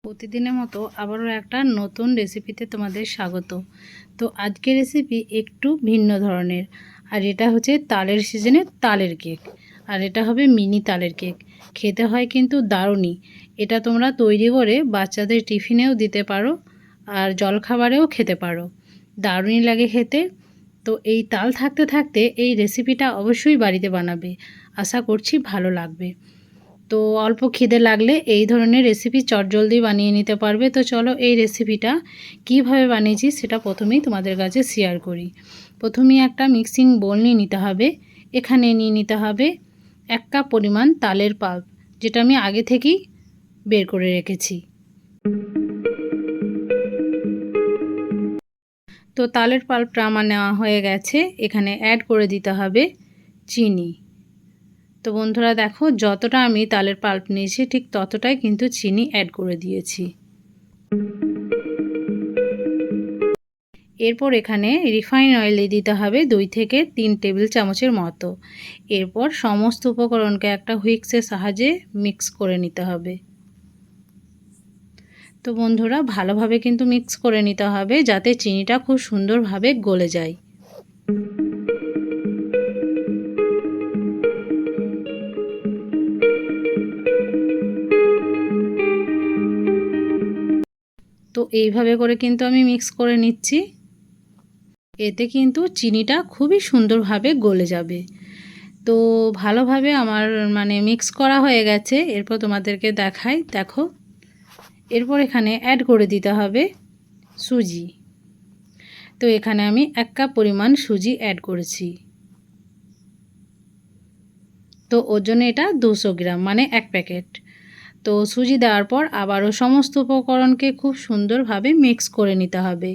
প্রতিদিনের মতো আবারও একটা নতুন রেসিপিতে তোমাদের স্বাগত। তো আজকের রেসিপি একটু ভিন্ন ধরনের, আর এটা হচ্ছে তালের সিজনে তালের কেক, আর এটা হবে মিনি তালের কেক। খেতে হয় কিন্তু দারুণই। এটা তোমরা তৈরি করে বাচ্চাদের টিফিনেও দিতে পারো, আর জলখাবারেও খেতে পারো, দারুণই লাগে খেতে। তো এই তাল থাকতে থাকতে এই রেসিপিটা অবশ্যই বাড়িতে বানাবে, আশা করছি ভালো লাগবে। তো অল্প খিদে লাগলে এই ধরনের রেসিপি চটজলদি বানিয়ে নিতে পারবে। তো চলো এই রেসিপিটা কিভাবে বানিয়েছি সেটা প্রথমেই তোমাদের কাছে শেয়ার করি। প্রথমেই একটা মিক্সিং বোল নিয়ে নিতে হবে। এখানে নিয়ে নিতে হবে 1 কাপ পরিমাণ তালের পাল্প, যেটা আমি আগে থেকেই বের করে রেখেছি। তো তালের পাল্পটা আমার নেওয়া হয়ে গেছে। এখানে অ্যাড করে দিতে হবে চিনি। তো বন্ধুরা দেখো, যতটা আমি তালের পাল্প নিয়েছি ঠিক ততটাই কিন্তু চিনি অ্যাড করে দিয়েছি। এরপর এখানে রিফাইন অয়েল দিয়ে দিতে হবে 2 থেকে 3 টেবিল চামচের মতো। এরপর সমস্ত উপকরণকে একটা হুইক্সের সাহায্যে মিক্স করে নিতে হবে। তো বন্ধুরা ভালোভাবে কিন্তু মিক্স করে নিতে হবে, যাতে চিনিটা খুব সুন্দরভাবে গলে যায়। তো এইভাবে করে কিন্তু আমি মিক্স করে নিচ্ছি। এতে কিন্তু চিনিটা খুবই সুন্দরভাবে গলে যাবে। তো ভালোভাবে আমার মিক্স করা হয়ে গেছে। এরপর তোমাদেরকে দেখাই, দেখো। এরপর এখানে অ্যাড করে দিতে হবে সুজি। তো এখানে আমি 1 কাপ পরিমাণ সুজি অ্যাড করেছি। তো ওর জন্য এটা 200 গ্রাম, মানে 1 প্যাকেট। তো সুজি দেওয়ার পর আবারও সমস্ত উপকরণকে খুব সুন্দরভাবে মিক্স করে নিতে হবে।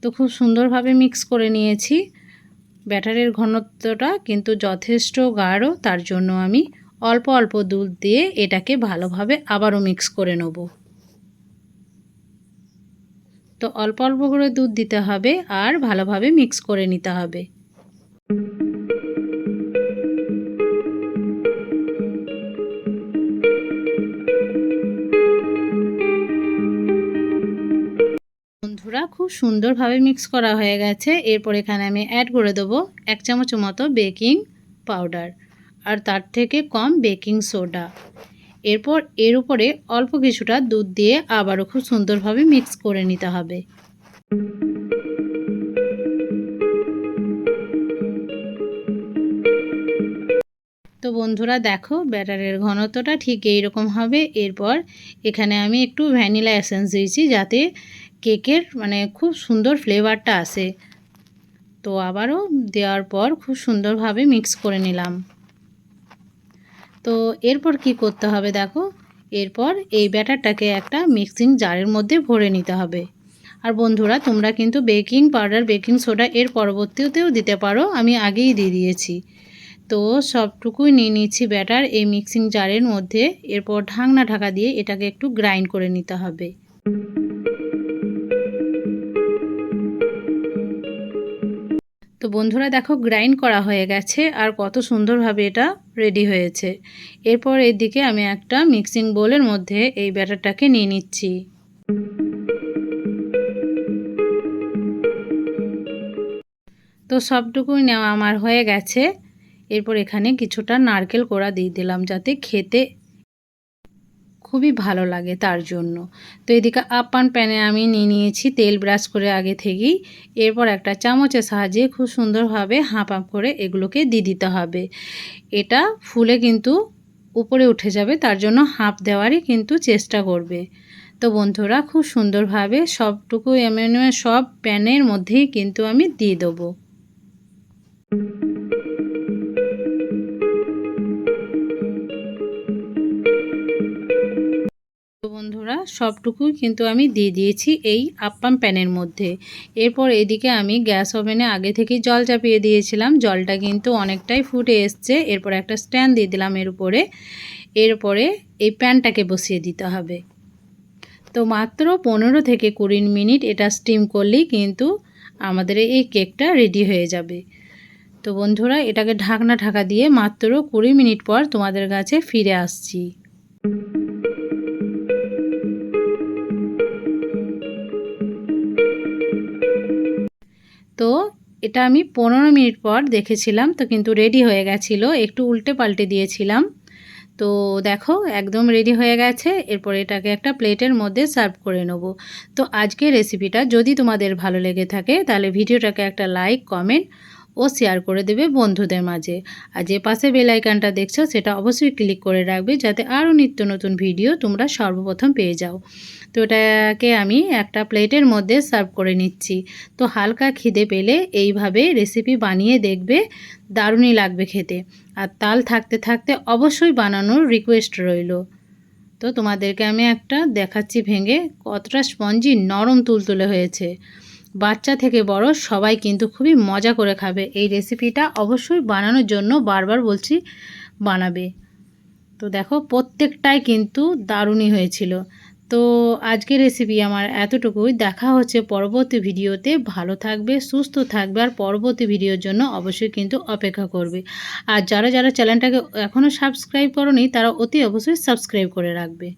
তো খুব সুন্দরভাবে মিক্স করে নিয়েছি। ব্যাটারের ঘনত্বটা কিন্তু যথেষ্ট গাঢ়, তার জন্য আমি অল্প অল্প দুধ দিয়ে এটাকে ভালোভাবে আবারও মিক্স করে নেব। তো অল্প অল্প করে দুধ দিতে হবে আর ভালোভাবে মিক্স করে নিতে হবে। বন্ধুরা খুব সুন্দরভাবে মিক্স করা হয়ে গেছে। এরপর এখানে আমি অ্যাড করে দেবো 1 চামচ মতো বেকিং পাউডার, আর তার থেকে কম বেকিং সোডা। এরপর এর উপরে অল্প কিছুটা দুধ দিয়ে আবারও খুব সুন্দরভাবে মিক্স করে নিতে হবে। তো বন্ধুরা দেখো, ব্যাটারের ঘনত্বটা ঠিক এইরকম হবে। এরপর এখানে আমি একটু ভ্যানিলা এসেন্স দিয়েছি, যাতে কেকের খুব সুন্দর ফ্লেভারটা আসে। তো আবারও দেওয়ার পর খুব সুন্দরভাবে মিক্স করে নিলাম। তো এরপর কি করতে হবে দেখো, এরপর এই ব্যাটারটাকে একটা মিক্সিং জারের মধ্যে ভরে নিতে হবে। আর বন্ধুরা তোমরা কিন্তু বেকিং পাউডার, বেকিং সোডা এর পরবর্তীতেও দিতে পারো, আমি আগেই দিয়ে দিয়েছি। তো সবটুকুই নিয়ে নিচ্ছি ব্যাটার এই মিক্সিং জারের মধ্যে। এরপর ঢাকনা ঢাকা দিয়ে এটাকে একটু গ্রাইন্ড করে নিতে হবে। তো বন্ধুরা দেখো, গ্রাইন্ড করা হয়ে গেছে আর কত সুন্দরভাবে এটা রেডি হয়েছে। এরপর এদিকে আমি একটা মিক্সিং বোলের মধ্যে এই ব্যাটারটাকে নিয়ে নিচ্ছি। তো সবটুকুই নেওয়া আমার হয়ে গেছে। এরপর এখানে কিছুটা নারকেল কোড়া দিয়ে দিলাম, যাতে খেতে খুবই ভালো লাগে তার জন্য। তো এদিকে আপ্যায়ন প্যানে আমি নিয়ে নিয়েছি তেল ব্রাশ করে আগে থেকেই। এরপর একটা চামচের সাহায্যে খুব সুন্দরভাবে হাঁপ করে এগুলোকে দিয়ে দিতে হবে। এটা ফুলে কিন্তু উপরে উঠে যাবে, তার জন্য হাঁপ দেওয়ারই কিন্তু চেষ্টা করবে। তো বন্ধুরা খুব সুন্দরভাবে সবটুকু সব প্যানের মধ্যেই কিন্তু আমি দিয়ে দেবো। তো বন্ধুরা সবটুকুই কিন্তু আমি দিয়ে দিয়েছি এই আপ্যায়ন প্যানের মধ্যে। এরপর এদিকে আমি গ্যাস ওভেনে আগে থেকেই জল চাপিয়ে দিয়েছিলাম। জলটা কিন্তু অনেকটাই ফুটে এসছে। এরপর একটা স্ট্যান্ড দিয়ে দিলাম এর উপরে। এরপরে এই প্যানটাকে বসিয়ে দিতে হবে। তো মাত্র 15 থেকে 20 মিনিট এটা স্টিম করলেই কিন্তু আমাদের এই কেকটা রেডি হয়ে যাবে। তো বন্ধুরা, এটাকে ঢাকা দিয়ে মাত্র 20 মিনিট পর তোমাদের কাছে ফিরে আসছি। তো এটা আমি 15 মিনিট পর দেখেছিলাম, তো কিন্তু রেডি হয়ে গেছিলো। একটু উল্টে পাল্টে দিয়েছিলাম। তো দেখো একদম রেডি হয়ে গেছে। এরপর এটাকে একটা প্লেটের মধ্যে সার্ভ করে নেব। তো আজকের রেসিপিটা যদি তোমাদের ভালো লেগে থাকে তাহলে ভিডিওটাকে একটা লাইক, কমেন্ট ও শেয়ার করে দেবে বন্ধুদের মাঝে। আর যে পাশে বেল আইকনটা দেখছো সেটা অবশ্যই ক্লিক করে রাখবে, যাতে আরও নিত্য নতুন ভিডিও তোমরা সর্বপ্রথম পেয়ে যাও। তো এটাকে আমি একটা প্লেটের মধ্যে সার্ভ করে নিচ্ছি। তো হালকা খিদে পেলে এইভাবে রেসিপি বানিয়ে দেখবে, দারুণই লাগবে খেতে। আর তাল থাকতে থাকতে অবশ্যই বানানোর রিকোয়েস্ট রইল। তো তোমাদেরকে আমি একটা দেখাচ্ছি ভেঙে, কতটা স্পঞ্জি নরম তুলতুলে হয়েছে। বাচ্চা থেকে বড় সবাই কিন্তু খুবই মজা করে খাবে। এই রেসিপিটা অবশ্যই বানানোর জন্য বারবার বলছি বানাবে। তো দেখো প্রত্যেকটাই কিন্তু দারুণই হয়েছিল। তো আজকের রেসিপি আমার এতটুকুই। দেখা হচ্ছে পরবর্তী ভিডিওতে। ভালো থাকবে, সুস্থ থাকবে, আর পরবর্তী ভিডিওর জন্য অবশ্যই কিন্তু অপেক্ষা করবে। আর যারা চ্যানেলটাকে এখনও সাবস্ক্রাইব করোনি তারা অতি অবশ্যই সাবস্ক্রাইব করে রাখবে।